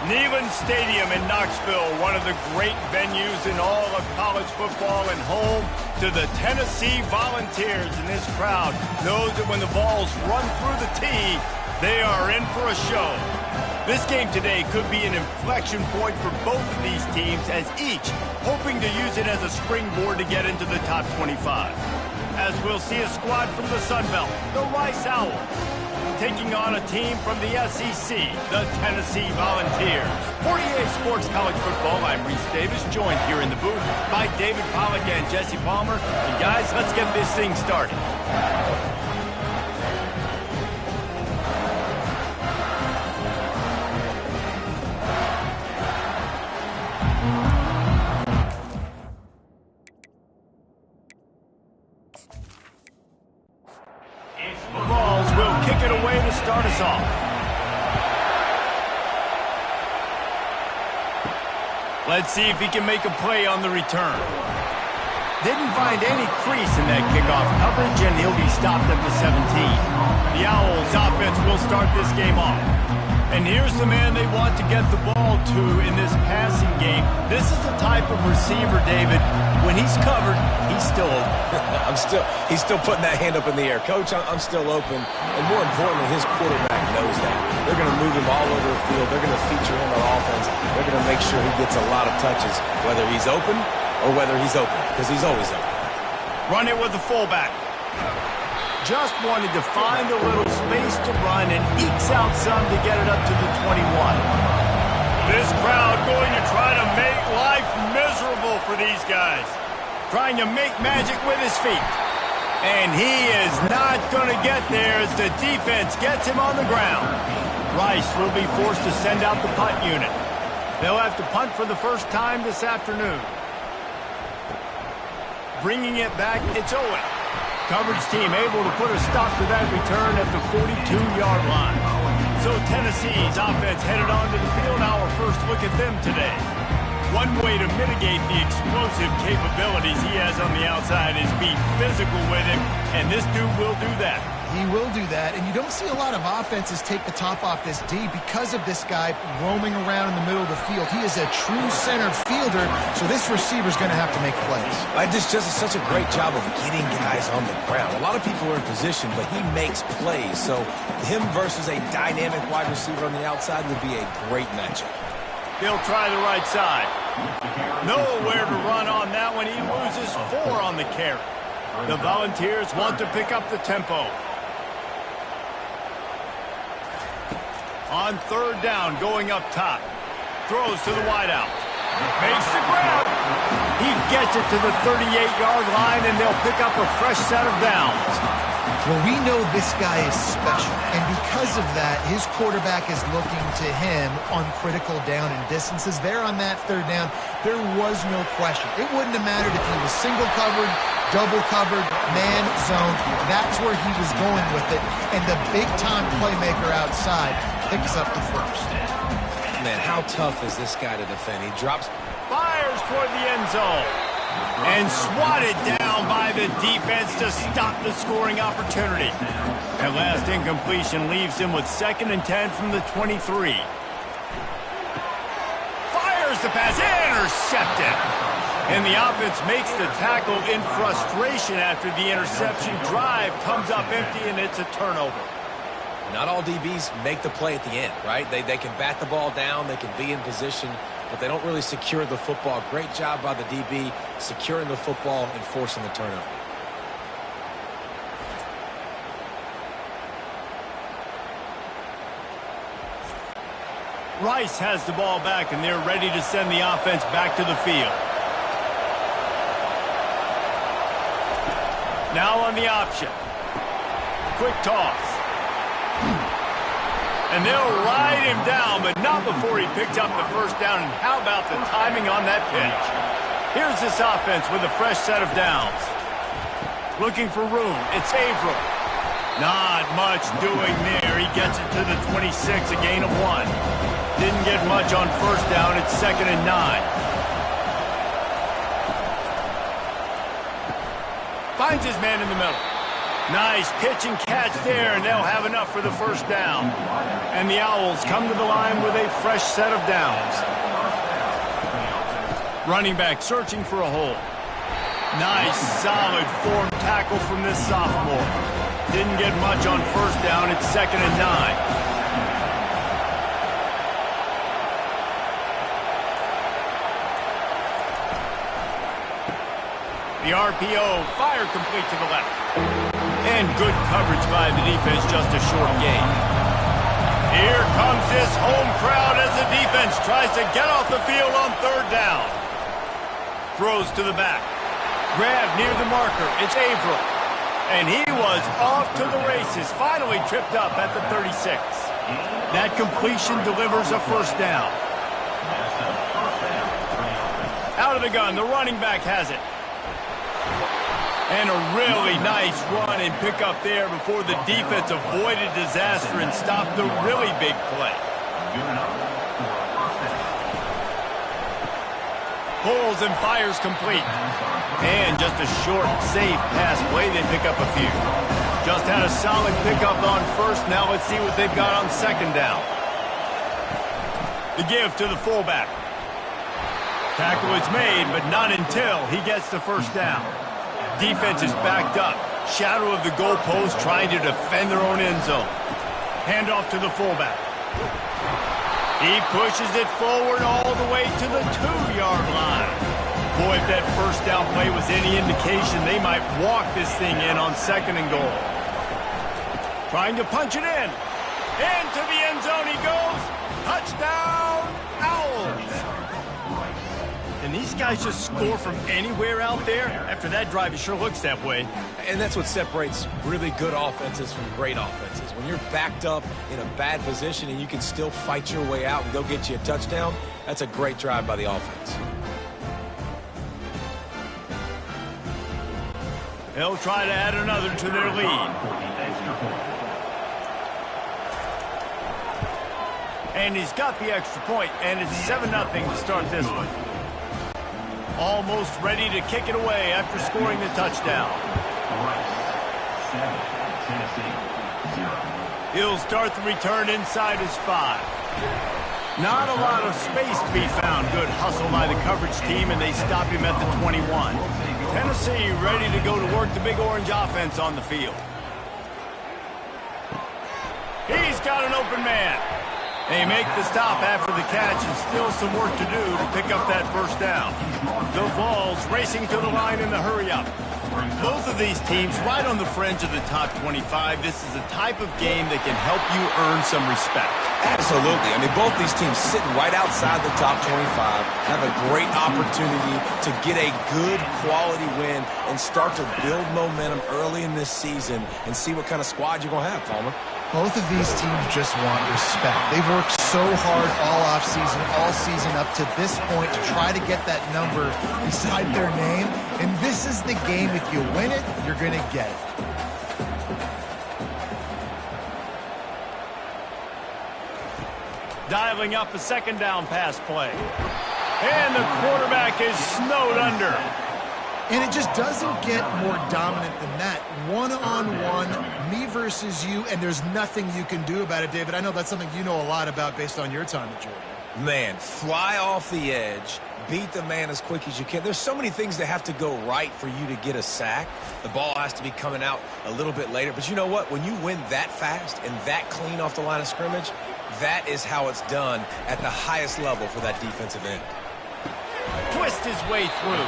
Neyland Stadium in Knoxville, one of the great venues in all of college football and home to the Tennessee Volunteers. And this crowd knows that when the balls run through the tee, they are in for a show. This game today could be an inflection point for both of these teams, as each hoping to use it as a springboard to get into the top 25. As we'll see a squad from the Sun Belt, the Rice Owls, taking on a team from the SEC, the Tennessee Volunteers. 48 Sports College Football, I'm Reese Davis, joined here in the booth by David Pollack and Jesse Palmer. And guys, let's get this thing started. Start us off. Let's see if he can make a play on the return. Didn't find any crease in that kickoff coverage, and he'll be stopped at the 17. The Owls offense will start this game off. And here's the man they want to get the ball to in this passing game. This is the type of receiver, David, when he's covered, he's still open. He's still putting that hand up in the air. Coach, I'm still open. And more importantly, his quarterback knows that. They're going to move him all over the field. They're going to feature him on offense. They're going to make sure he gets a lot of touches, whether he's open or whether he's open, because he's always open. Run it with the fullback. Just wanted to find a little space to run and ekes out some to get it up to the 21. This crowd going to try to make life miserable for these guys. Trying to make magic with his feet. And he is not going to get there as the defense gets him on the ground. Rice will be forced to send out the punt unit. They'll have to punt for the first time this afternoon. Bringing it back, it's Owen. Coverage team able to put a stop to that return at the 42-yard line. So Tennessee's offense headed onto the field. Our first look at them today. One way to mitigate the explosive capabilities he has on the outside is be physical with him, and this dude will do that. He will do that, and you don't see a lot of offenses take the top off this D because of this guy roaming around in the middle of the field. He is a true center fielder, so this receiver's going to have to make plays. This just is such a great job of getting guys on the ground. A lot of people are in position, but he makes plays, so him versus a dynamic wide receiver on the outside would be a great matchup. He'll try the right side. Nowhere to run on that one. He loses 4 on the carry. The Volunteers want to pick up the tempo. On third down, going up top. Throws to the wideout. Makes the grab. He gets it to the 38-yard line, and they'll pick up a fresh set of downs. Well, we know this guy is special, and because of that, his quarterback is looking to him on critical down and distances. There on that third down, there was no question. It wouldn't have mattered if he was single covered, double covered, man zone. That's where he was going with it, and the big-time playmaker outside picks up the first. Man, how tough is this guy to defend? He drops. Fires toward the end zone. And swatted down by the defense to stop the scoring opportunity. That last incompletion leaves him with 2nd and 10 from the 23. Fires the pass, intercepted. And the offense makes the tackle in frustration after the interception. Drive comes up empty, and it's a turnover. Not all DBs make the play at the end, right? They can bat the ball down, they can be in position, but they don't really secure the football. Great job by the DB securing the football and forcing the turnover. Rice has the ball back, and they're ready to send the offense back to the field. Now on the option. Quick toss. And they'll ride him down, but not before he picked up the first down. And how about the timing on that pitch? Here's this offense with a fresh set of downs. Looking for room. It's Averill. Not much doing there. He gets it to the 26, a gain of 1. Didn't get much on first down. It's 2nd and 9. Finds his man in the middle. Nice pitch and catch there, and they'll have enough for the first down. And the Owls come to the line with a fresh set of downs. Running back searching for a hole. Nice, solid form tackle from this sophomore. Didn't get much on first down. It's 2nd and 9. The RPO, fire complete to the left. And good coverage by the defense, just a short gain. Here comes this home crowd as the defense tries to get off the field on 3rd down. Throws to the back. Grab near the marker. It's Averill. And he was off to the races. Finally tripped up at the 36. That completion delivers a first down. Out of the gun, the running back has it. And a really nice run and pick up there before the defense avoided disaster and stopped the really big play. Pulls and fires complete. And just a short, safe pass play. They pick up a few. Just had a solid pickup on first. Now let's see what they've got on 2nd down. The give to the fullback. Tackle is made, but not until he gets the first down. Defense is backed up. Shadow of the goalpost trying to defend their own end zone. Handoff to the fullback. He pushes it forward all the way to the 2-yard line. Boy, if that first down play was any indication, they might walk this thing in on 2nd and goal. Trying to punch it in. Into the end zone he goes. Touchdown, Owls. And these guys just score from anywhere out there. After that drive, it sure looks that way. And that's what separates really good offenses from great offenses. When you're backed up in a bad position and you can still fight your way out and go get you a touchdown, that's a great drive by the offense. They'll try to add another to their lead. And he's got the extra point, and it's 7-0 to start this one. Almost ready to kick it away after scoring the touchdown. He'll start the return inside his 5. Not a lot of space to be found. Good hustle by the coverage team, and they stop him at the 21. Tennessee ready to go to work the Big Orange offense on the field. He's got an open man. They make the stop after the catch and still some work to do to pick up that first down. The Vols racing to the line in the hurry-up. Both of these teams right on the fringe of the top 25. This is a type of game that can help you earn some respect. Absolutely. I mean, both these teams sitting right outside the top 25 have a great opportunity to get a good quality win and start to build momentum early in this season and see what kind of squad you're going to have, Palmer. Both of these teams just want respect. They've worked so hard all offseason, all season up to this point to try to get that number beside their name. And this is the game. If you win it, you're going to get it. Dialing up a 2nd down pass play. And the quarterback is snowed under. And it just doesn't get more dominant than that. One-on-one, me versus you, and there's nothing you can do about it, David. I know that's something you know a lot about based on your time at Georgia. Man, fly off the edge, beat the man as quick as you can. There's so many things that have to go right for you to get a sack. The ball has to be coming out a little bit later. But you know what? When you win that fast and that clean off the line of scrimmage, that is how it's done at the highest level for that defensive end. Twist his way through.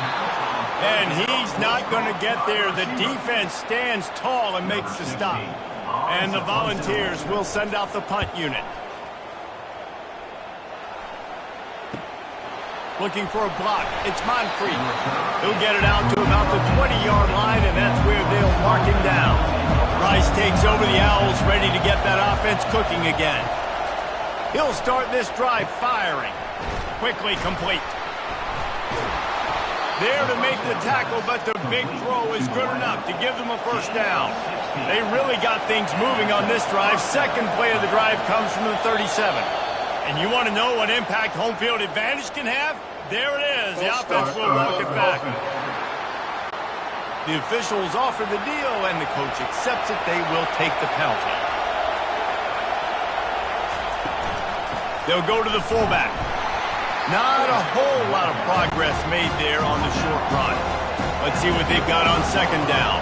And he's not going to get there. The defense stands tall and makes the stop. And the Volunteers will send out the punt unit. Looking for a block. It's Moncrief. He'll get it out to about the 20-yard line, and that's where they'll mark him down. Rice takes over the Owls, ready to get that offense cooking again. He'll start this drive firing. Quickly complete. There to make the tackle, but the big throw is good enough to give them a first down. They really got things moving on this drive. Second play of the drive comes from the 37. And you want to know what impact home field advantage can have? There it is. The offense will walk it back. The officials offer the deal, and the coach accepts it. They will take the penalty. They'll go to the fullback. Not a whole lot of progress made there on the short run. Let's see what they've got on second down.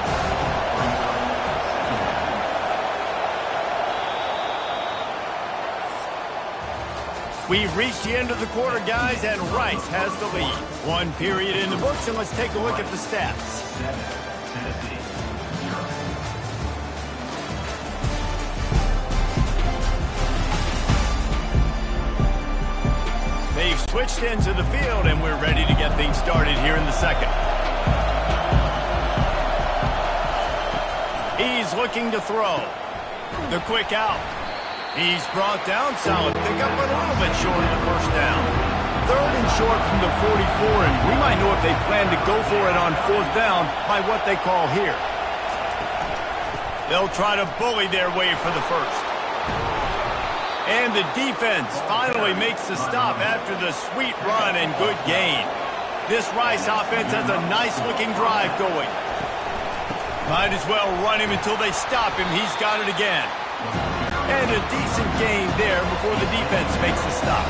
We've reached the end of the quarter, guys, and Rice has the lead. One period in the books, and let's take a look at the stats. They've switched into the field, and we're ready to get things started here in the second. He's looking to throw. The quick out. He's brought down, solid pickup, but a little bit short of the first down. Third and short from the 44, and we might know if they plan to go for it on fourth down by what they call here. They'll try to bully their way for the first. And the defense finally makes the stop after the sweet run and good gain. This Rice offense has a nice-looking drive going. Might as well run him until they stop him. He's got it again. And a decent gain there before the defense makes the stop.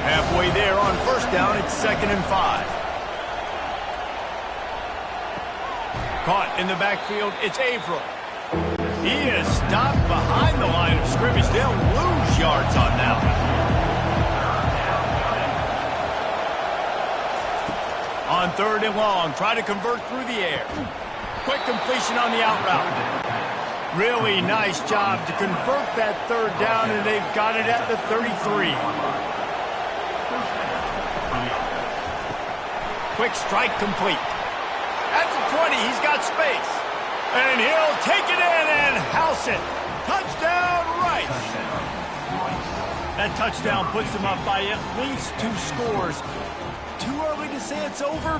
Halfway there on first down, it's 2nd and 5. Caught in the backfield, it's Averill. He is stopped behind the line of scrimmage. They'll lose yards on that one. On 3rd and long, try to convert through the air. Quick completion on the out route. Really nice job to convert that 3rd down, and they've got it at the 33. Quick strike complete. At the 20, he's got space. And he'll take it in and house it. Touchdown, Rice. That touchdown puts them up by at least 2 scores. Too early to say it's over?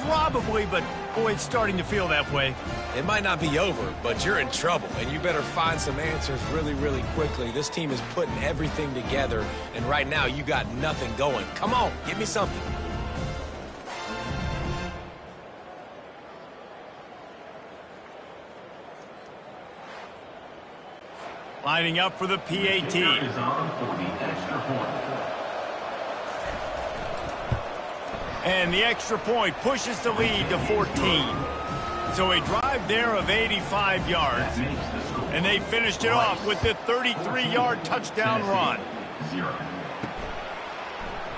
Probably, but boy, it's starting to feel that way. It might not be over, but you're in trouble, and you better find some answers really, really quickly. This team is putting everything together, and right now you got nothing going. Come on, give me something. Lining up for the PAT. And the extra point pushes the lead to 14. So a drive there of 85 yards. And they finished it off with the 33-yard touchdown run.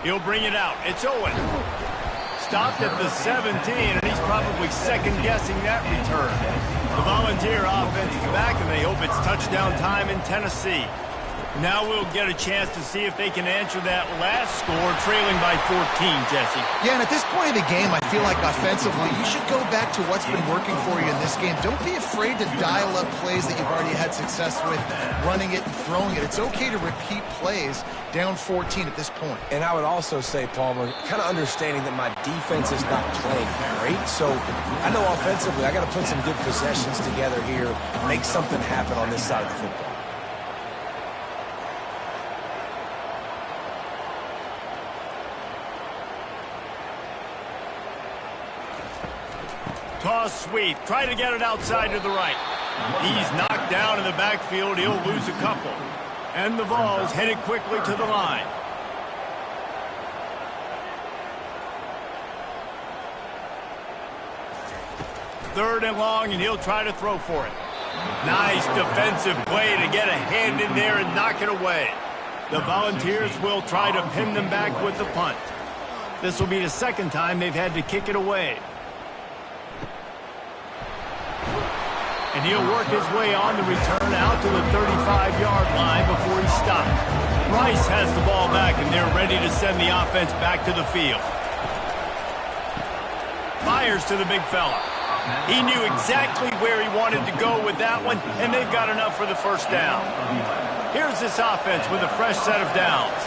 He'll bring it out. It's Owen. Stopped at the 17, and he's probably second-guessing that return. The Volunteer offense is back, and they hope it's touchdown time in Tennessee. Now we'll get a chance to see if they can answer that last score, trailing by 14, Jesse. Yeah, and at this point of the game, I feel like offensively, you should go back to what's been working for you in this game. Don't be afraid to dial up plays that you've already had success with, running it and throwing it. It's okay to repeat plays down 14 at this point. And I would also say, Palmer, kind of understanding that my defense is not playing great, so I know offensively I got to put some good possessions together here, make something happen on this side of the football. Toss sweep. Try to get it outside to the right. He's knocked down in the backfield. He'll lose a couple. And the ball's headed quickly to the line. Third and long, and he'll try to throw for it. Nice defensive play to get a hand in there and knock it away. The Volunteers will try to pin them back with the punt. This will be the second time they've had to kick it away. And he'll work his way on the return out to the 35-yard line before he's stopped. Rice has the ball back, and they're ready to send the offense back to the field. Fires to the big fella. He knew exactly where he wanted to go with that one, and they've got enough for the first down. Here's this offense with a fresh set of downs.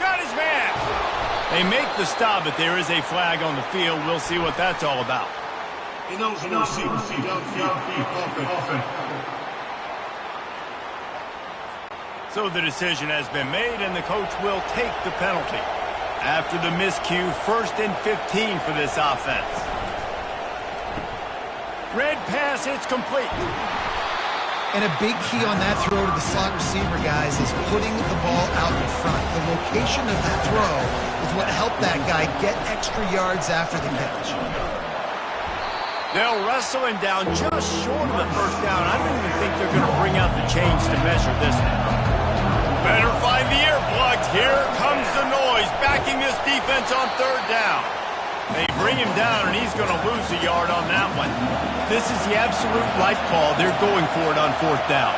Got his man. They make the stop, but there is a flag on the field. We'll see what that's all about. So the decision has been made, and the coach will take the penalty. After the miscue, 1st and 15 for this offense. Red pass, it's complete. And a big key on that throw to the slot receiver, guys, is putting the ball out in front. The location of that throw is what helped that guy get extra yards after the catch. They'll wrestle him down just short of the first down. I don't even think they're going to bring out the chains to measure this one. Better find the earplugs. Here comes the noise, backing this defense on 3rd down. They bring him down, and he's going to lose a yard on that one. This is the absolute right call. They're going for it on 4th down.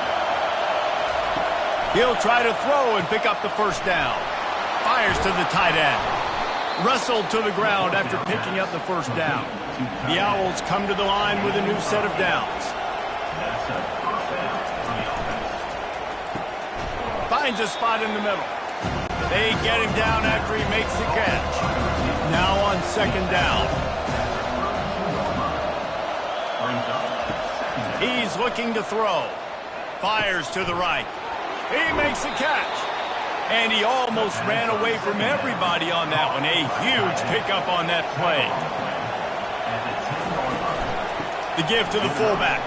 He'll try to throw and pick up the 1st down. Fires to the tight end. Wrestled to the ground after picking up the 1st down. The Owls come to the line with a new set of downs. Finds a spot in the middle. They get him down after he makes the catch. Now on 2nd down. He's looking to throw. Fires to the right. He makes the catch. And he almost ran away from everybody on that one. A huge pickup on that play. The give to the fullback.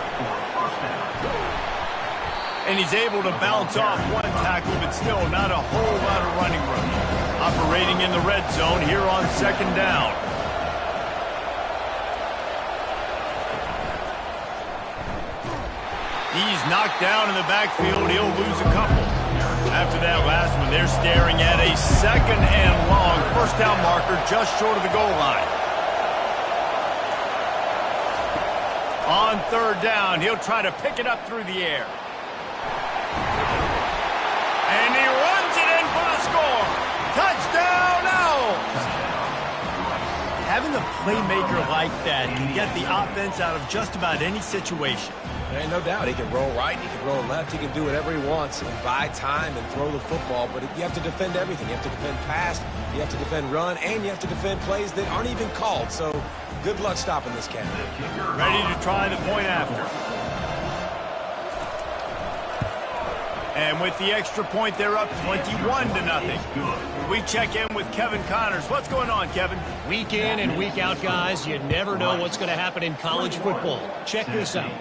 And he's able to bounce off one tackle, but still not a whole lot of running room. Operating in the red zone here on 2nd down. He's knocked down in the backfield. He'll lose a couple. After that last one, they're staring at a 2nd and long. 1st down marker just short of the goal line. On 3rd down, he'll try to pick it up through the air. And he runs it in for the score. Touchdown, Owls! Having a playmaker like that can get the offense out of just about any situation. There ain't no doubt. He can roll right, he can roll left, he can do whatever he wants and buy time and throw the football. But you have to defend everything. You have to defend pass, you have to defend run, and you have to defend plays that aren't even called. So good luck stopping this cat. Ready to try the point after. And with the extra point, they're up 21-0. We check in with Kevin Connors. What's going on, Kevin? Week in and week out, guys, you never know what's going to happen in college football. Check this out.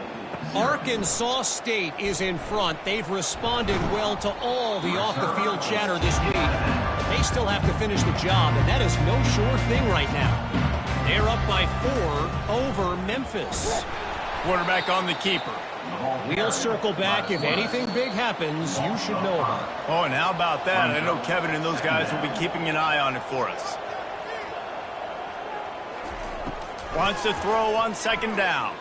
Arkansas State is in front. They've responded well to all the off-the-field chatter this week. They still have to finish the job, and that is no sure thing right now. They're up by 4 over Memphis. Quarterback on the keeper. We'll circle back. If anything big happens, you should know about it. Oh, and how about that? I know Kevin and those guys will be keeping an eye on it for us. Wants to throw on 2nd down.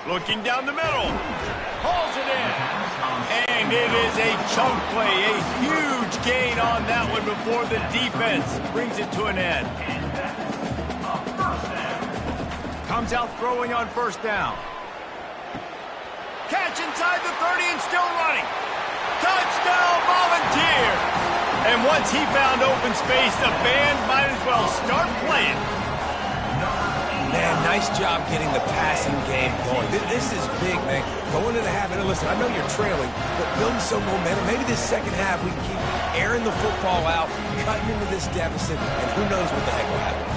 Looking down the middle. Hauls it in. And it is a chunk play. A huge gain on that one before the defense brings it to an end. Comes out throwing on 1st down. Catch inside the 30 and still running. Touchdown, Volunteer! And once he found open space, the band might as well start playing. Man, nice job getting the passing game going. This is big, man. Going into the half, and listen, I know you're trailing, but building some momentum. Maybe this 2nd half we can keep airing the football out, cutting into this deficit, and who knows what the heck will happen.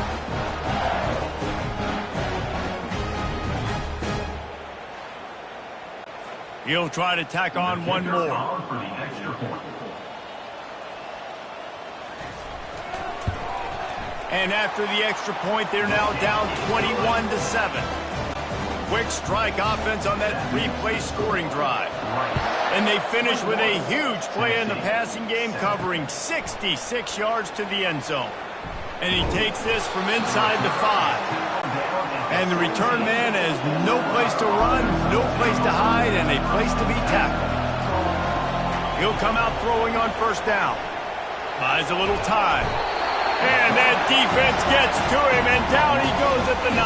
He'll try to tack on one more. And after the extra point, they're now down 21-7. Quick strike offense on that 3-play scoring drive. And they finish with a huge play in the passing game, covering 66 yards to the end zone. And he takes this from inside the 5. And the return man has no place to run, no place to hide, and a place to be tackled. He'll come out throwing on 1st down. Buys a little time. And that defense gets to him, and down he goes at the 9.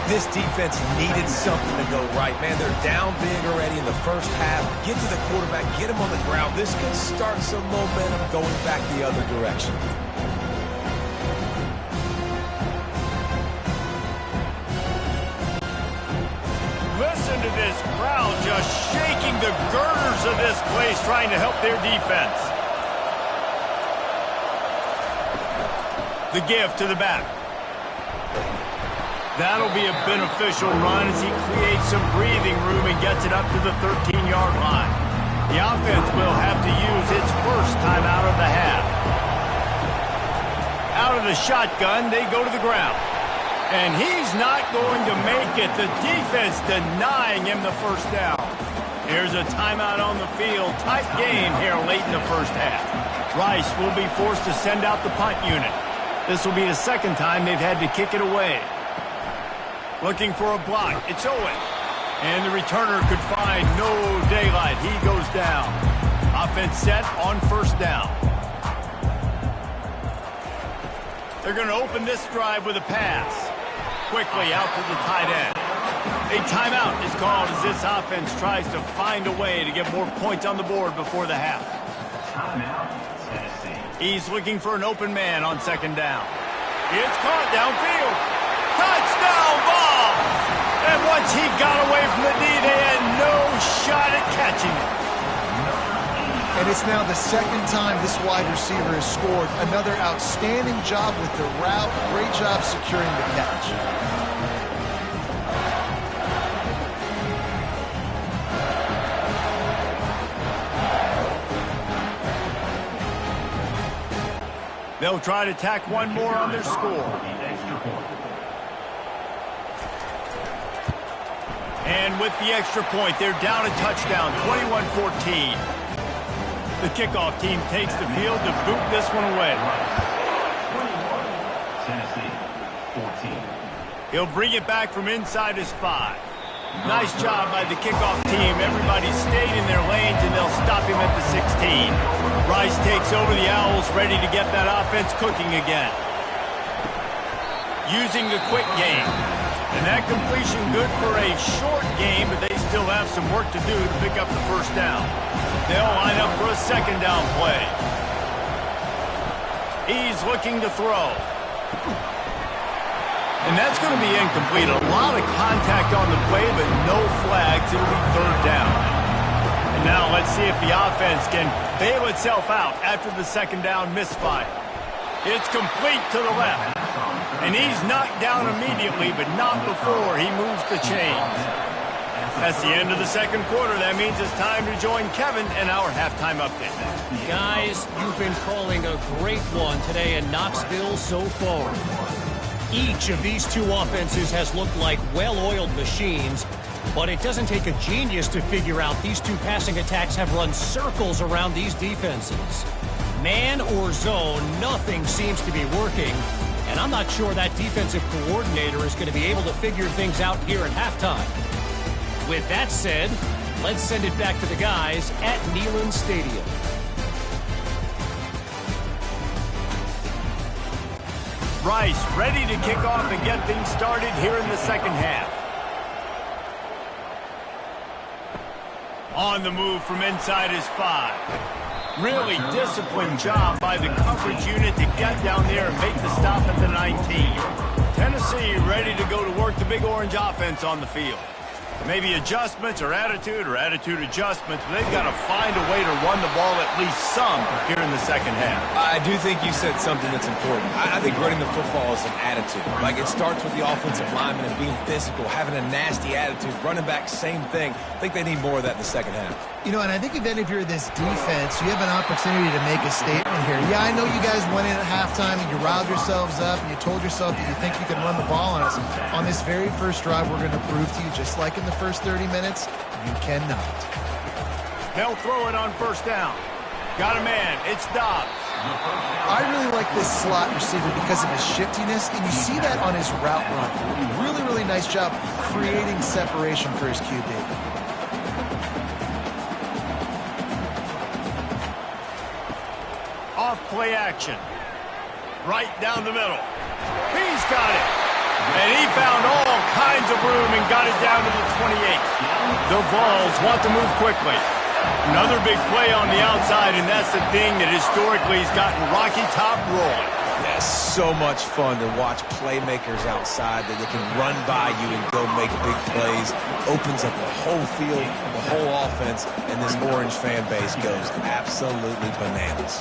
This defense needed something to go right. Man, they're down big already in the 1st half. Get to the quarterback, get him on the ground. This could start some momentum going back the other direction. Listen to this crowd just shaking the girders of this place, trying to help their defense. The give to the back. That'll be a beneficial run as he creates some breathing room and gets it up to the 13-yard line. The offense will have to use its first timeout of the half. Out of the shotgun, they go to the ground. And he's not going to make it. The defense denying him the first down. Here's a timeout on the field. Tight game here late in the first half. Rice will be forced to send out the punt unit. This will be the second time they've had to kick it away. Looking for a block. It's Owen. And the returner could find no daylight. He goes down. Offense set on first down. They're going to open this drive with a pass. Quickly out to the tight end. A timeout is called as this offense tries to find a way to get more points on the board before the half. He's looking for an open man on second down. It's caught downfield. Touchdown ball! And once he got away from the D, they had no shot at catching it. And it's now the second time this wide receiver has scored. Another outstanding job with the route. Great job securing the catch. They'll try to tack one more on their score. And with the extra point, they're down a touchdown, 21-14. The kickoff team takes the field to boot this one away. He'll bring it back from inside his 5. Nice job by the kickoff team. Everybody stayed in their lanes, and they'll stop him at the 16. Rice takes over the Owls, ready to get that offense cooking again. Using the quick game. And that completion good for a short game, but they still have some work to do to pick up the first down. They'll line up for a second down play. He's looking to throw. And that's going to be incomplete. A lot of contact on the play, but no flags. It'll be third down. And now let's see if the offense can bail itself out after the second down misfire. It's complete to the left. And he's knocked down immediately, but not before he moves the chains. That's the end of the second quarter. That means it's time to join Kevin in our halftime update. Guys, you've been calling a great one today in Knoxville so far. Each of these two offenses has looked like well-oiled machines, but it doesn't take a genius to figure out these two passing attacks have run circles around these defenses. Man or zone, nothing seems to be working, and I'm not sure that defensive coordinator is going to be able to figure things out here at halftime. With that said, let's send it back to the guys at Neyland Stadium. Rice ready to kick off and get things started here in the second half. On the move from inside his 5. Really disciplined job by the coverage unit to get down there and make the stop at the 19. Tennessee ready to go to work the Big Orange offense on the field. Maybe adjustments or attitude adjustments, but they've got to find a way to run the ball at least some here in the second half. I do think you said something that's important. I think running the football is an attitude. Like, it starts with the offensive lineman and being physical, having a nasty attitude. Running back, same thing. I think they need more of that in the second half. You know, and I think even if you're this defense, you have an opportunity to make a statement here. Yeah, I know you guys went in at halftime and you riled yourselves up and you told yourself that you think you can run the ball on us. On this very first drive, we're going to prove to you, just like in the first 30 minutes, you cannot. They'll throw it on first down. Got a man. It's Dobbs. I really like this slot receiver because of his shiftiness, and you see that on his route run. Really, really nice job creating separation for his QB. Off play action. Right down the middle. He's got it. And he found all kinds of room and got it down to the 28. The Vols want to move quickly. Another big play on the outside, and that's the thing that historically has gotten Rocky Top rolling. That's so much fun to watch playmakers outside that they can run by you and go make big plays. Opens up the whole field, the whole offense, and this Orange fan base goes absolutely bananas.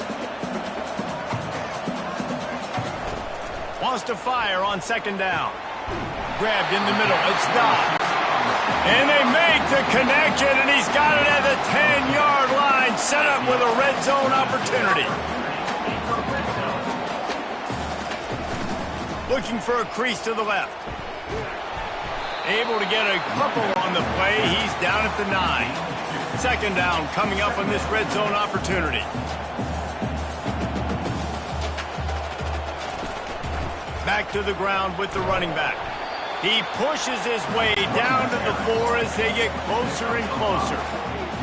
to fire on second down. Grabbed in the middle. It stops. And they make the connection, and he's got it at the 10-yard line. Set up with a red zone opportunity. Looking for a crease to the left. Able to get a couple on the play. He's down at the 9. Second down coming up on this red zone opportunity. Back to the ground with the running back. He pushes his way down to the 4 as they get closer and closer.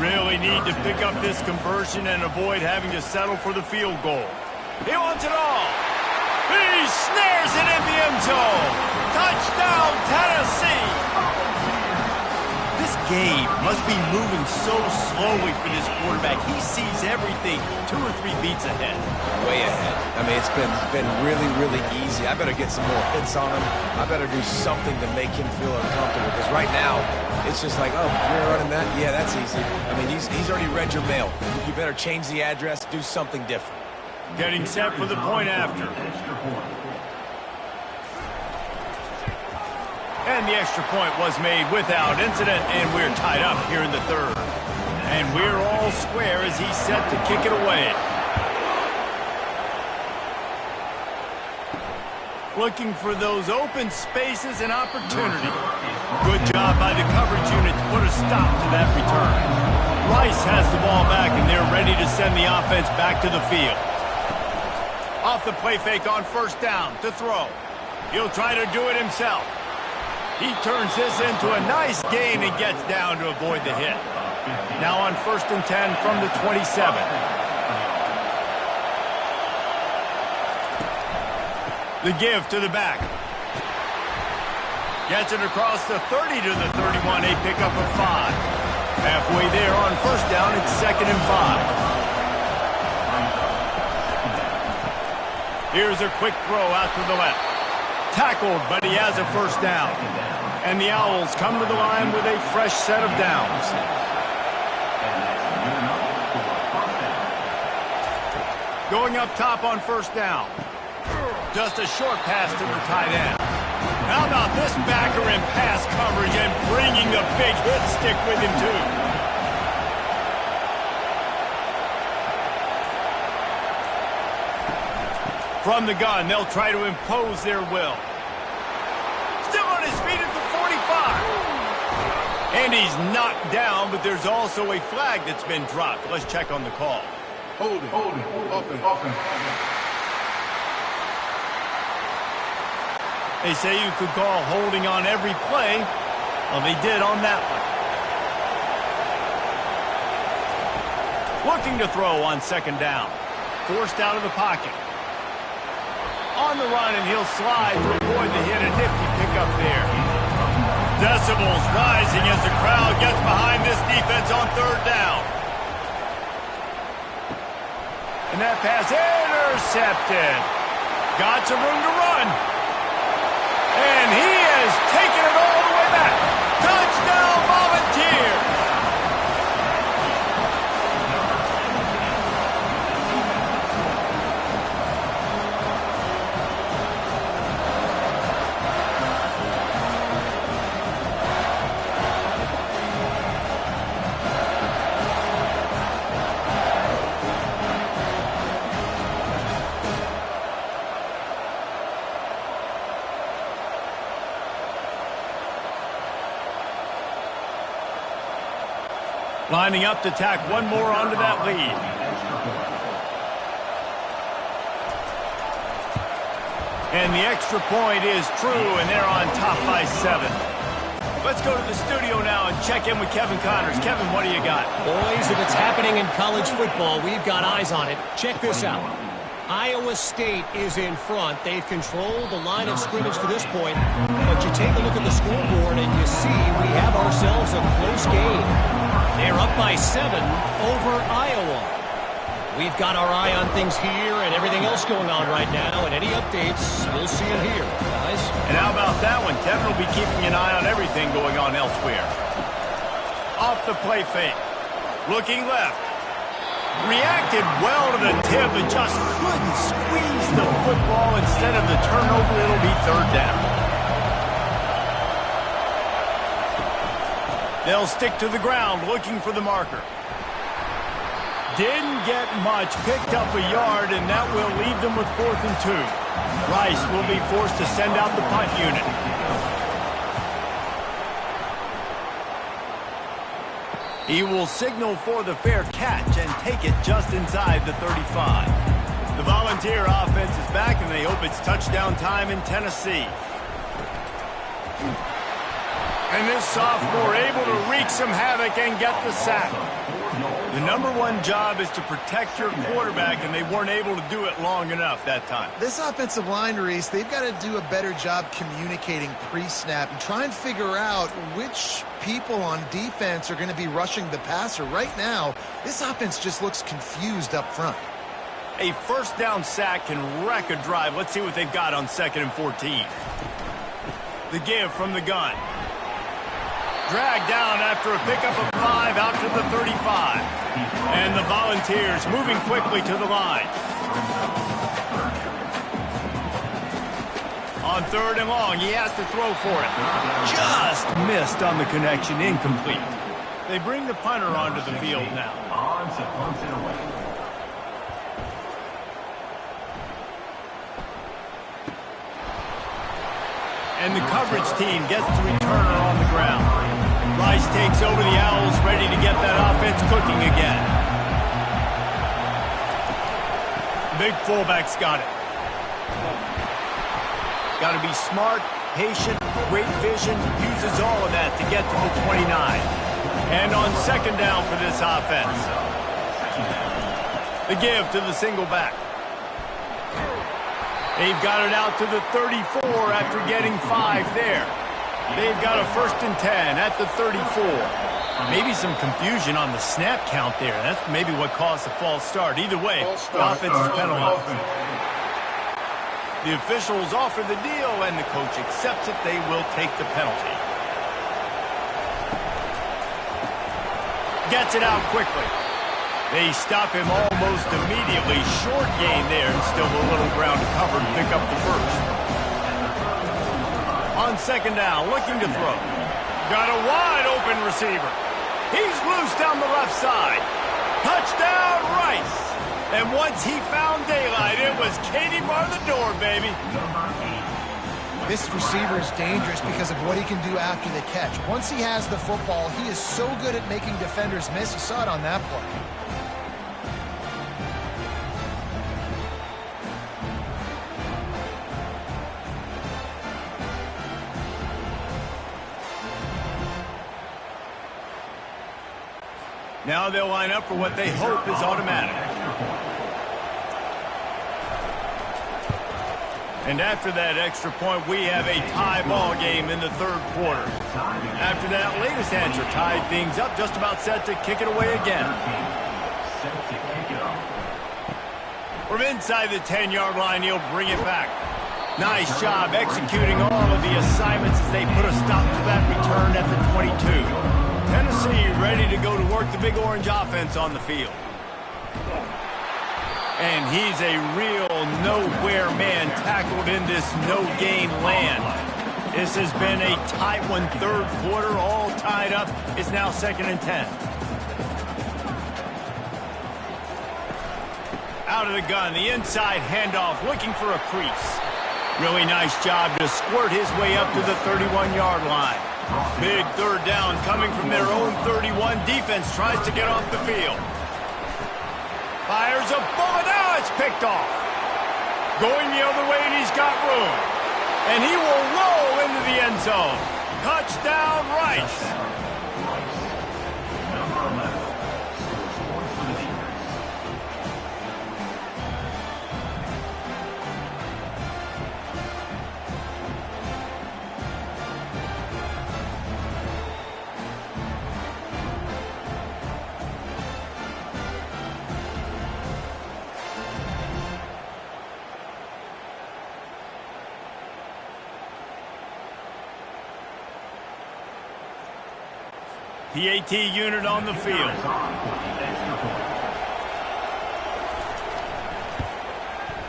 Really need to pick up this conversion and avoid having to settle for the field goal. He wants it all. He snares it in the end zone. Touchdown, Tennessee. This game must be moving so slowly for this quarterback. He sees everything 2 or 3 beats ahead. Way ahead. I mean, it's been really, really easy. I better get some more hits on him. I better do something to make him feel uncomfortable. Because right now, it's just like, oh, you're running that? Yeah, that's easy. I mean, he's already read your mail. You better change the address, do something different. Getting set for the point after. And the extra point was made without incident, and we're tied up here in the 3rd. And we're all square as he's set to kick it away. Looking for those open spaces and opportunity. Good job by the coverage unit to put a stop to that return. Rice has the ball back, and they're ready to send the offense back to the field. Off the play fake on first down to throw. He'll try to do it himself. He turns this into a nice gain and gets down to avoid the hit. Now on 1st and 10 from the 27. The give to the back. Gets it across the 30 to the 31. A pickup of 5. Halfway there on first down, it's 2nd and 5. Here's a quick throw out to the left. Tackled, but he has a first down. And the Owls come to the line with a fresh set of downs. Going up top on first down. Just a short pass to the tight end. How about this backer in pass coverage and bringing the big hit stick with him too. From the gun, they'll try to impose their will. Still on his feet at the 45. And he's knocked down, but there's also a flag that's been dropped. Let's check on the call. Holding, open. They say you could call holding on every play. Well, they did on that one. Looking to throw on second down. Forced out of the pocket. On the run, and he'll slide to avoid the hit. A nifty pickup there. Decibels rising as the crowd gets behind this defense on third down. And that pass intercepted. Got some room to run. And he has taken it all the way back. Touchdown, Volunteers! Lining up to tack one more onto that lead. And the extra point is true, and they're on top by 7. Let's go to the studio now and check in with Kevin Connors. Kevin, what do you got? Boys, if it's happening in college football, we've got eyes on it. Check this out. Iowa State is in front. They've controlled the line of scrimmage to this point. But you take a look at the scoreboard, and you see we have ourselves a close game. They're up by 7 over Iowa. We've got our eye on things here and everything else going on right now, and any updates, we'll see it here, guys. And how about that one? Kevin will be keeping an eye on everything going on elsewhere. Off the play fake. Looking left. Reacted well to the tip, but just couldn't squeeze the football. Instead of the turnover, it'll be third down. They'll stick to the ground looking for the marker. Didn't get much, picked up a yard, and that will leave them with 4th and 2. Rice will be forced to send out the punt unit. He will signal for the fair catch and take it just inside the 35. The Volunteer offense is back, and they hope it's touchdown time in Tennessee. And this sophomore able to wreak some havoc and get the sack. The number one job is to protect your quarterback, and they weren't able to do it long enough that time. This offensive line, Reese, they've got to do a better job communicating pre-snap and try and figure out which people on defense are going to be rushing the passer. Right now, this offense just looks confused up front. A first down sack can wreck a drive. Let's see what they've got on 2nd and 14. The give from the gun. Dragged down after a pickup of 5 out to the 35. And the Volunteers moving quickly to the line. On 3rd and long, he has to throw for it. Just missed on the connection, incomplete. They bring the punter onto the field now. And the coverage team gets the returner on the ground. Rice takes over the Owls, ready to get that offense cooking again. Big fullback's got it. Got to be smart, patient, great vision, uses all of that to get to the 29. And on 2nd down for this offense. The give to the single back. They've got it out to the 34 after getting 5 there. They've got a 1st and 10 at the 34. Maybe some confusion on the snap count there. That's maybe what caused the false start. Either way, the offense is penalized. The officials offer the deal, and the coach accepts it. They will take the penalty. Gets it out quickly. They stop him almost immediately. Short gain there, and still a little ground to cover to pick up the first. On 2nd down, looking to throw. Got a wide open receiver. He's loose down the left side. Touchdown, Rice. And once he found daylight, it was Katie bar the door, baby. This receiver is dangerous because of what he can do after the catch. Once he has the football, he is so good at making defenders miss. You saw it on that play. Now they'll line up for what they hope is automatic. And after that extra point, we have a tie ball game in the 3rd quarter. After that latest answer tied things up, just about set to kick it away again. From inside the 10-yard line, he'll bring it back. Nice job executing all of the assignments as they put a stop to that return at the 22. Tennessee ready to go to work the Big Orange offense on the field. And he's a real nowhere man tackled in this no-gain land. This has been a tight one, 3rd quarter, all tied up. It's now 2nd and 10. Out of the gun, the inside handoff, looking for a crease. Really nice job to squirt his way up to the 31-yard line. Big 3rd down coming from their own 31. Defense tries to get off the field. Fires a bullet. Now it's picked off. Going the other way, and he's got room. And he will roll into the end zone. Touchdown, Rice. PAT unit on the field.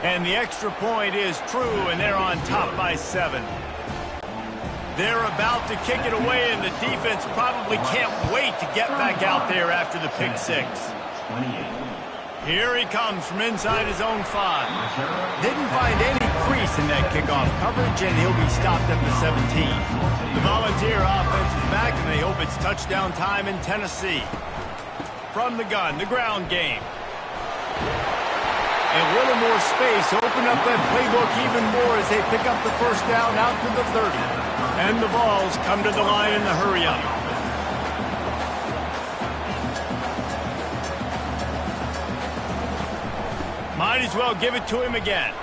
And the extra point is true, and they're on top by 7. They're about to kick it away, and the defense probably can't wait to get back out there after the pick 6. Here he comes from inside his own 5. Didn't find any crease in that kickoff coverage, and he'll be stopped at the 17. The Volunteer offense is back, and they hope it's touchdown time in Tennessee. From the gun, the ground game. A little more space, open up that playbook even more as they pick up the first down out to the 30. And the balls come to the line in the hurry-up. Might as well give it to him again.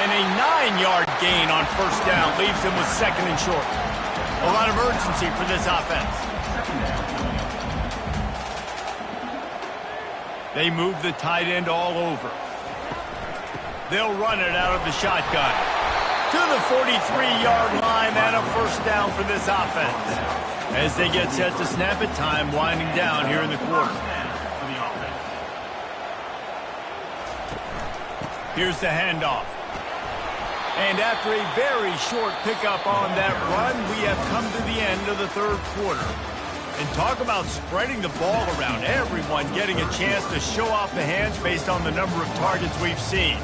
And a 9-yard gain on first down leaves him with 2nd and short. A lot of urgency for this offense. They move the tight end all over. They'll run it out of the shotgun. To the 43-yard line and a first down for this offense. As they get set to snap it, time winding down here in the quarter. Here's the handoff. And after a very short pickup on that run, we have come to the end of the 3rd quarter. And talk about spreading the ball around. Everyone getting a chance to show off the hands based on the number of targets we've seen.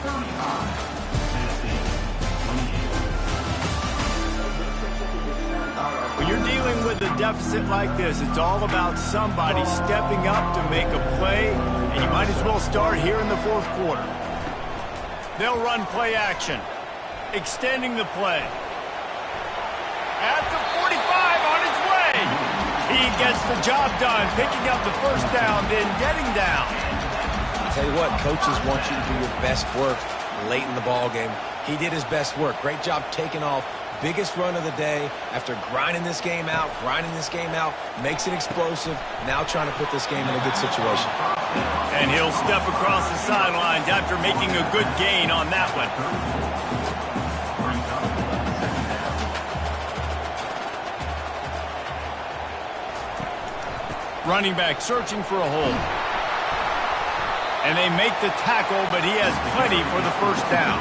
When you're dealing with a deficit like this, it's all about somebody stepping up to make a play, and you might as well start here in the 4th quarter. They'll run play action, extending the play. At the 45, on his way. He gets the job done, picking up the first down, then getting down. I'll tell you what, coaches want you to do your best work late in the ball game. He did his best work. Great job taking off. Biggest run of the day after grinding this game out, makes it explosive, now trying to put this game in a good situation. And he'll step across the sidelines after making a good gain on that one. Running back searching for a hole. And they make the tackle, but he has plenty for the first down.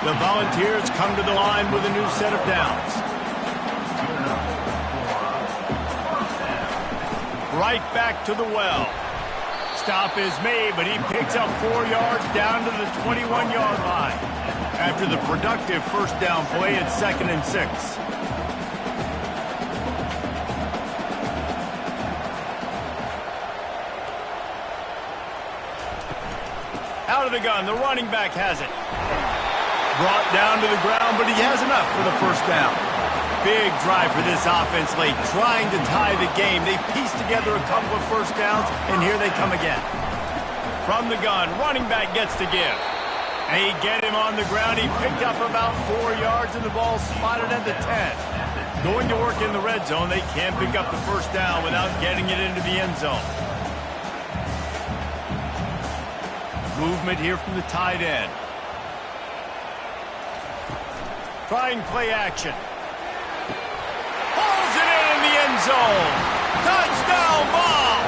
The Volunteers come to the line with a new set of downs. Right back to the well. Stop is made, but he picks up 4 yards down to the 21-yard line. After the productive first down play at 2nd and 6. Out of the gun, the running back has it. Brought down to the ground, but he has enough for the first down. Big drive for this offense late, trying to tie the game. They pieced together a couple of first downs, and here they come again. From the gun, running back gets to give. And he get him on the ground. He picked up about 4 yards, and the ball spotted at the 10. Going to work in the red zone, they can't pick up the first down without getting it into the end zone. Movement here from the tight end. Trying play action. Pulls it in the end zone. Touchdown ball.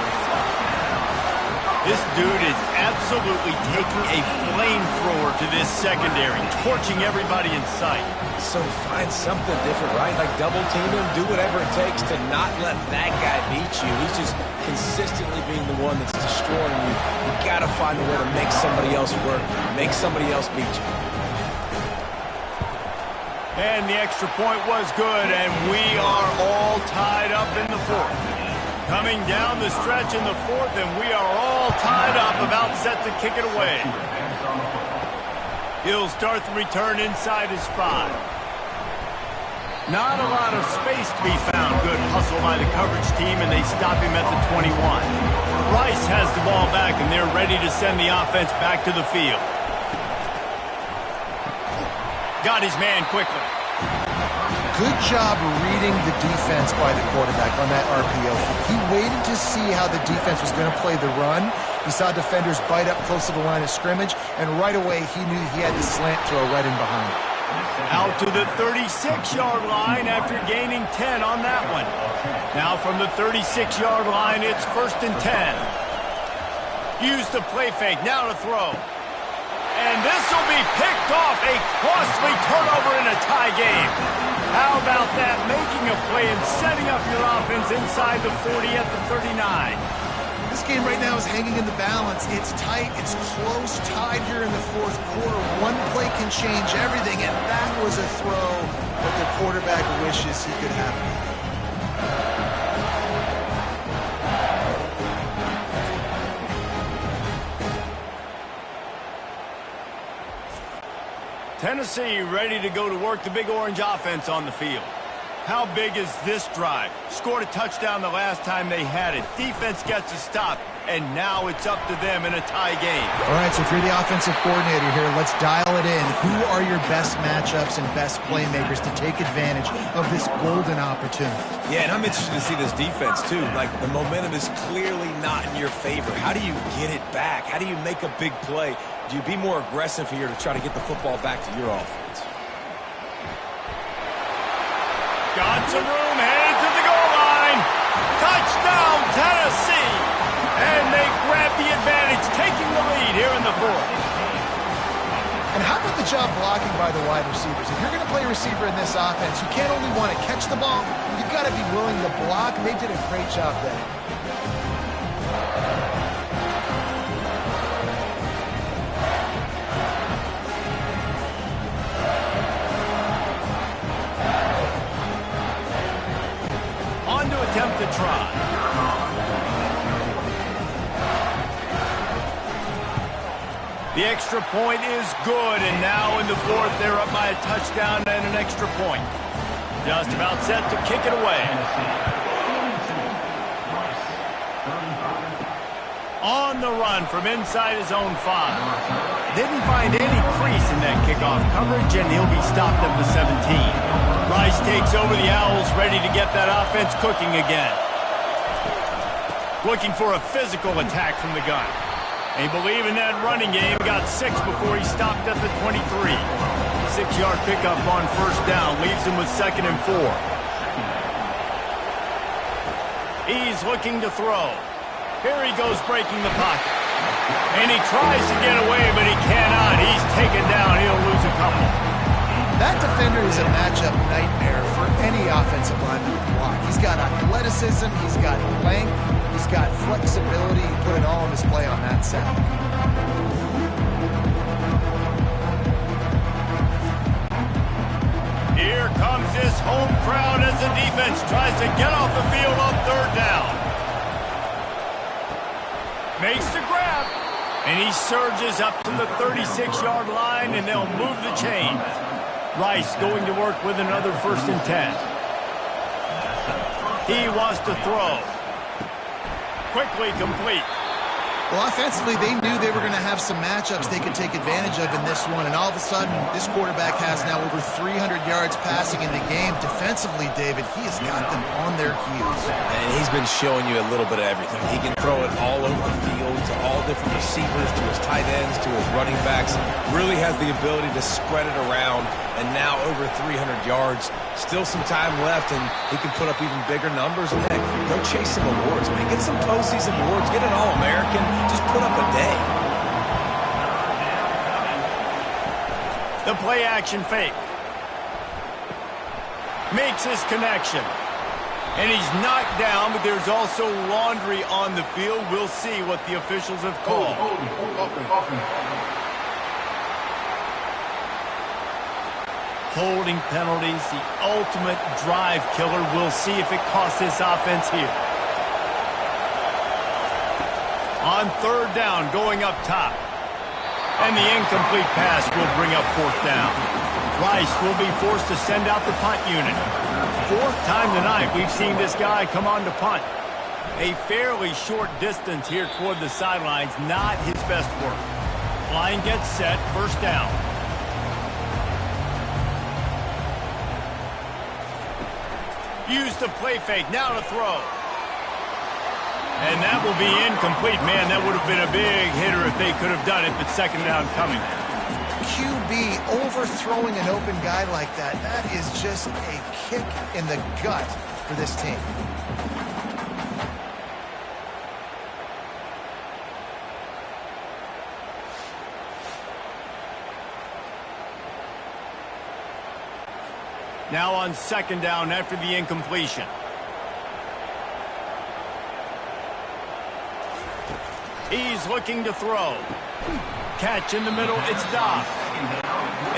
This dude is absolutely taking a flamethrower to this secondary, torching everybody in sight. So find something different, right? Like double team him, do whatever it takes to not let that guy beat you. He's just consistently being the one that's destroying you. You gotta find a way to make somebody else work, make somebody else beat you. And the extra point was good, and we are all tied up in the 4th. Coming down the stretch in the 4th, and we are all tied up, about set to kick it away. He'll start the return inside his 5. Not a lot of space to be found. Good hustle by the coverage team, and they stop him at the 21. Rice has the ball back, and they're ready to send the offense back to the field. Got his man quickly. Good job reading the defense by the quarterback on that RPO. He waited to see how the defense was going to play the run. He saw defenders bite up close to the line of scrimmage, and right away he knew he had the slant throw right in behind. Out to the 36-yard line after gaining 10 on that one. Now from the 36-yard line, it's 1st and 10. Use the play fake, now to throw. And this will be picked off, a costly turnover in a tie game. How about that, making a play and setting up your offense inside the 40 at the 39. This game right now is hanging in the balance. It's tight, it's close, tied here in the fourth quarter. One play can change everything, and that was a throw that the quarterback wishes he could have made. Tennessee ready to go to work the Big Orange offense on the field. How big is this drive? Scored a touchdown the last time they had it. Defense gets a stop, and now it's up to them in a tie game. All right, so if you're the offensive coordinator here, let's dial it in. Who are your best matchups and best playmakers to take advantage of this golden opportunity? Yeah, and I'm interested to see this defense, too. Like, the momentum is clearly not in your favor. How do you get it back? How do you make a big play? Do you be more aggressive here to try to get the football back to your offense? Got some room, headed to the goal line. Touchdown, Tennessee. And they grab the advantage, taking the lead here in the fourth. And how about the job blocking by the wide receivers? If you're going to play receiver in this offense, you can't only want to catch the ball, you've got to be willing to block. They did a great job there. Attempt to try. The extra point is good, and now in the fourth, they're up by a touchdown and an extra point. Just about set to kick it away. On the run from inside his own 5. Didn't find any crease in that kickoff coverage, and he'll be stopped at the 17. Rice takes over the Owls, ready to get that offense cooking again. Looking for a physical attack from the gun. They believe in that running game. Got 6 before he stopped at the 23. 6-yard pickup on first down. Leaves him with 2nd and 4. He's looking to throw. Here he goes breaking the pocket. And he tries to get away, but he cannot. He's taken down. He'll lose a couple. That defender is a matchup nightmare for any offensive lineman to block. He's got athleticism, he's got length, he's got flexibility. He put it all on display on that sack. Here comes his home crowd as the defense tries to get off the field on third down. Makes the grab, and he surges up to the 36-yard line, and they'll move the chains. Rice going to work with another 1st and 10. He wants to throw. Quickly complete. Well, offensively, they knew they were going to have some matchups they could take advantage of in this one, and all of a sudden, this quarterback has now over 300 yards passing in the game. Defensively, David, he has got them on their heels. And he's been showing you a little bit of everything. He can throw it all over the field to all different receivers, to his tight ends, to his running backs. Really has the ability to spread it around, and now over 300 yards. Still some time left, and he can put up even bigger numbers. And heck, go chase some awards, man. Get some postseason awards. Get an All-American. Just put up a day. The play-action fake. Makes his connection. And he's knocked down, but there's also laundry on the field. We'll see what the officials have called. Holding penalties, the ultimate drive killer. We'll see if it costs this offense here. On third down, going up top. And the incomplete pass will bring up 4th down. Rice will be forced to send out the punt unit. 4th time tonight we've seen this guy come on to punt. A fairly short distance here toward the sidelines, not his best work. Line gets set, 1st down. Use the play fake, now to throw. And that will be incomplete. Man, that would have been a big hitter if they could have done it, but 2nd down coming. QB overthrowing an open guy like that, that is just a kick in the gut for this team. Now on second down after the incompletion. He's looking to throw. Catch in the middle, it's Dobbs.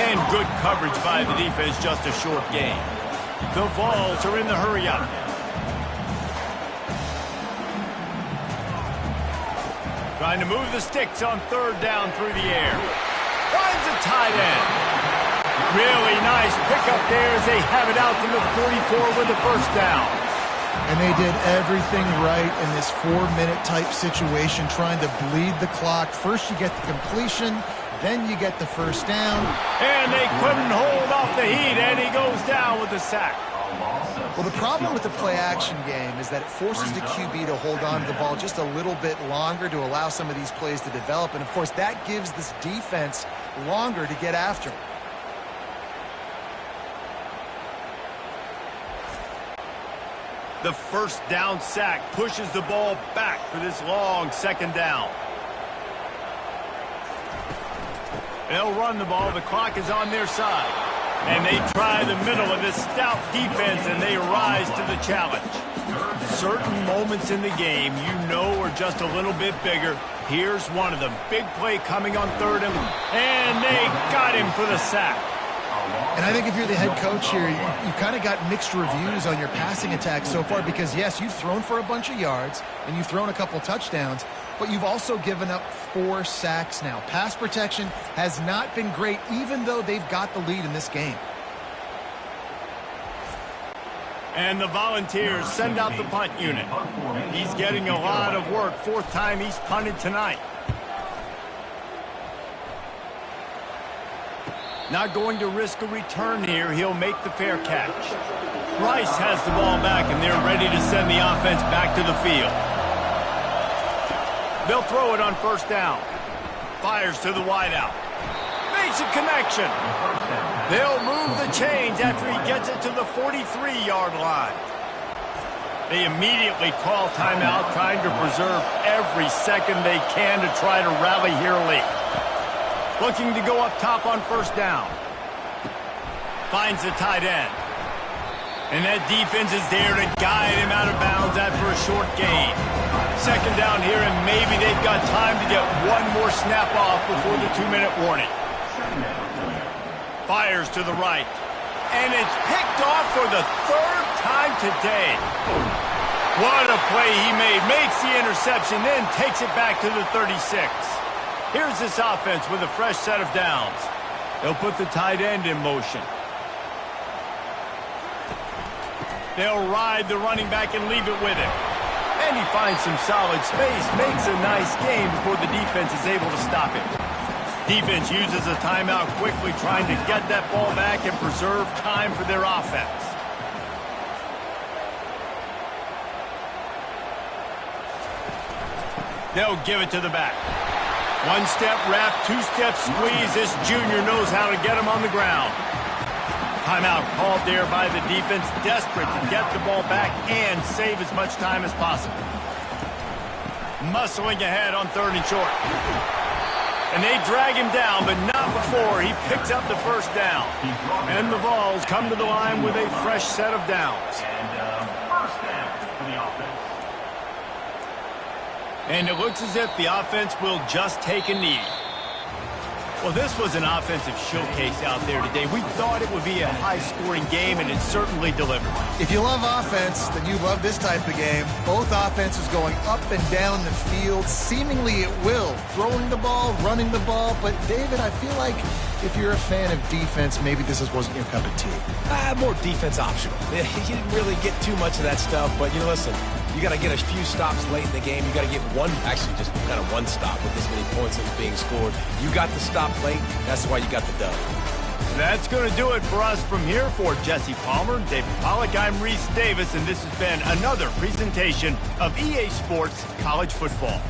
And good coverage by the defense, just a short gain. The Vols are in the hurry-up. Trying to move the sticks on third down through the air. Finds a tight end. Really nice pickup there as they have it out to the 44 with the first down. And they did everything right in this 4-minute type situation, trying to bleed the clock. First you get the completion, then you get the first down. And they couldn't hold off the heat, and he goes down with the sack. Well, the problem with the play-action game is that it forces the QB to hold on to the ball just a little bit longer to allow some of these plays to develop. And, of course, that gives this defense longer to get after him. The first down sack pushes the ball back for this long second down. They'll run the ball. The clock is on their side. And they try the middle of this stout defense, and they rise to the challenge. Certain moments in the game you know are just a little bit bigger. Here's one of them. Big play coming on third, and they got him for the sack. And I think if you're the head coach here, you've kind of got mixed reviews on your passing attack so far because, yes, you've thrown for a bunch of yards and you've thrown a couple touchdowns, but you've also given up 4 sacks now. Pass protection has not been great, even though they've got the lead in this game. And the Volunteers send out the punt unit. He's getting a lot of work. 4th time he's punted tonight. Not going to risk a return here. He'll make the fair catch. Rice has the ball back, and they're ready to send the offense back to the field. They'll throw it on first down. Fires to the wideout. Makes a connection. They'll move the chains after he gets it to the 43-yard line. They immediately call timeout, trying to preserve every second they can to try to rally here late. Looking to go up top on first down. Finds the tight end. And that defense is there to guide him out of bounds after a short gain. Second down here, and maybe they've got time to get one more snap off before the 2-minute warning. Fires to the right. And it's picked off for the 3rd time today. What a play he made. Makes the interception, then takes it back to the 36. Here's this offense with a fresh set of downs. They'll put the tight end in motion. They'll ride the running back and leave it with him. And he finds some solid space, makes a nice game before the defense is able to stop him. Defense uses a timeout quickly, trying to get that ball back and preserve time for their offense. They'll give it to the back. 1-step wrap, 2-step squeeze. This junior knows how to get him on the ground. Timeout called there by the defense, desperate to get the ball back and save as much time as possible. Muscling ahead on 3rd and short. And they drag him down, but not before he picks up the first down. And the Vols come to the line with a fresh set of downs. First down for the offense. And it looks as if the offense will just take a knee. Well, this was an offensive showcase out there today. We thought it would be a high-scoring game, and it certainly delivered. If you love offense, then you love this type of game. Both offenses going up and down the field, seemingly at will. Throwing the ball, running the ball. But, David, I feel like if you're a fan of defense, maybe this wasn't your cup of tea. More defense optional. You didn't really get too much of that stuff, but, listen, you got to get a few stops late in the game. You got to get just kind of one stop with this many points that was being scored. You got the stop late. That's why you got the dub. That's going to do it for us from here. For Jesse Palmer, David Pollack, I'm Reese Davis, and this has been another presentation of EA Sports College Football.